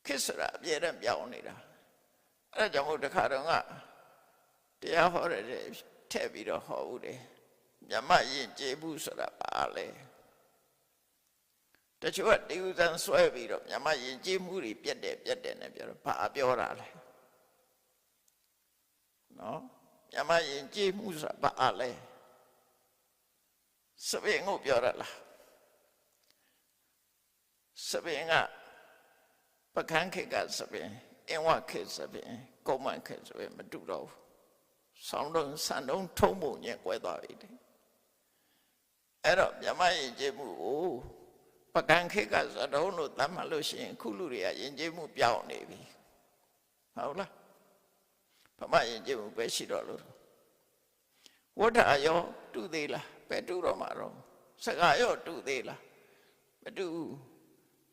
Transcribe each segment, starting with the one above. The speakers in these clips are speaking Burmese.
ခေတ်ဆိုတာအပြည့်တမ်းပြောင်းနေတာအဲ့ဒါကြောင့်မို့တခါတော့ကတရားဟောတဲ့ထည့်ပြီးတော့ဟောဦးတယ်မြတ်မယဉ်ကျေးမှုဆိုတာပါလေတချို့ကတေဥဇံဆွဲပြီးတော့မြတ်မယဉ်ကျေးမှုတွေပြတ်တယ်နဲ့ပြောတော့ဘာပြောတာလဲနော်မြတ်မယဉ်ကျေးမှုဆိုတာဘာလဲစပင်ကိုပြောရလားစပင်ကပကန်းခေတ်ကစပင်အင်းဝခေတ်စပင်ကုန်းမခေတ်စပင်မတူတော့ဘူးဆောင်းလုံးဆန်လုံးထုံးပုံညက်ကွဲသွားပြီအဲ့တော့မြမယဉ်ကျေးမှုကိုပကန်းခေတ်ကစတုံးလို့သတ်မှတ်လို့ရှိရင်ခုလူတွေကယဉ်ကျေးမှုပြောင်းနေပြီဟုတ်လားဗမာယဉ်ကျေးမှုပဲရှိတော့လို့ဝဋ္ဌာရောတူသေးလားပဲတူတော့မှာတော့စကားရောတူသေးလားမတူဘူး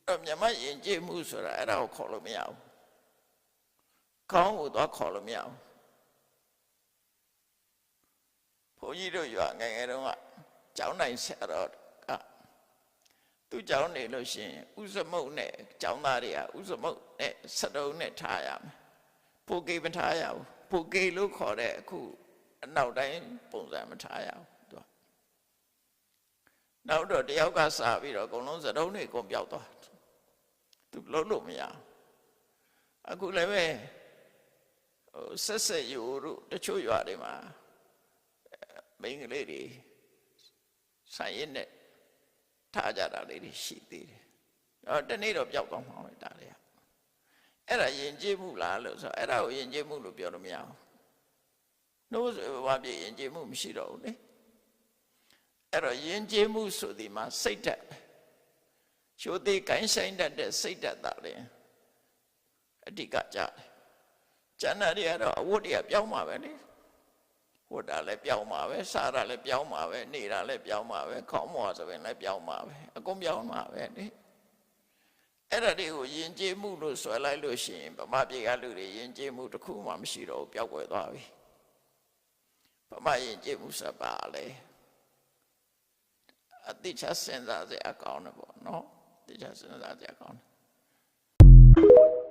အဲ့မြမယဉ်ကျေးမှုဆိုတာအဲ့ဒါကိုခေါ်လို့မရဘူးခေါင်းကိုတော့ခေါ်လို့မရဘူးဘုန်းကြီးတို့ရွာငယ်ငယ်တုန်းကကျောင်းနိုင်ဆရာတော်ကသူ့ကျောင်းနေလို့ရှိရင်ဥစမုတ်နဲ့ကျောင်းသားတွေကဥစမုတ်နဲ့စတုံးနဲ့ထားရမယ်ပိုကေမထားရဘူးပိုကေလို့ခေါ်တဲ့အခုအနောက်တိုင်းပုံစံမထားရဘူးသူကနောက်တော့တယောက်ကစားပြီးတော့အကုန်လုံးစတုံးတွေအကုန်ပြောက်သွားသူလုံးလို့မရအခုလည်းပဲဆက်ယူတို့တချို့ရွာတွေမှာမိန်းကလေးတွေဆိုင်ရင်နဲ့ထားကြတာလေးတွေရှိသေးတယ်တနေ့တော့ပျောက်သွားမှာပဲဒါလေးအဲ့ဒါယဉ်ကျေးမှုလားလို့ဆိုအဲ့ဒါကိုယဉ်ကျေးမှုလို့ပြောလို့မရဘူးနှိုးဆိုဘာပြည့်ယဉ်ကျေးမှုမရှိတော့ဘူးလေအဲ့တော့ယဉ်ကျေးမှုဆိုဒီမှာစိတ်ဓာတ်ချိုးသေးကိုင်းဆိုင်တတ်တဲ့စိတ်ဓာတ်သားလေအဓိကကြတယ်ကျန်တဲ့တွေကတော့အဝတ်တွေကပြောင်းမှာပဲလေဝတ်တာလည်းပြောင်းမှာပဲစားတာလည်းပြောင်းမှာပဲနေတာလည်းပြောင်းမှာပဲခေါင်းမွာဆိုရင်လည်းပြောင်းမှာပဲအကုန်ပြောင်းမှာပဲလေအဲ့ဒါတွေကိုယဉ်ကျေးမှုလို့ဆွဲလိုက်လို့ရှိရင်ဗမာပြည်ကလူတွေယဉ်ကျေးမှုတစ်ခုမှမရှိတော့ဘူးပျောက်ကွယ်သွားပြီဗမာယဉ်ကျေးမှုစပါလေအတိချစဉ်းစားစရာကောင်းတယ်ပေါ့နော်အတိချစဉ်းစားစရာကောင်းတယ်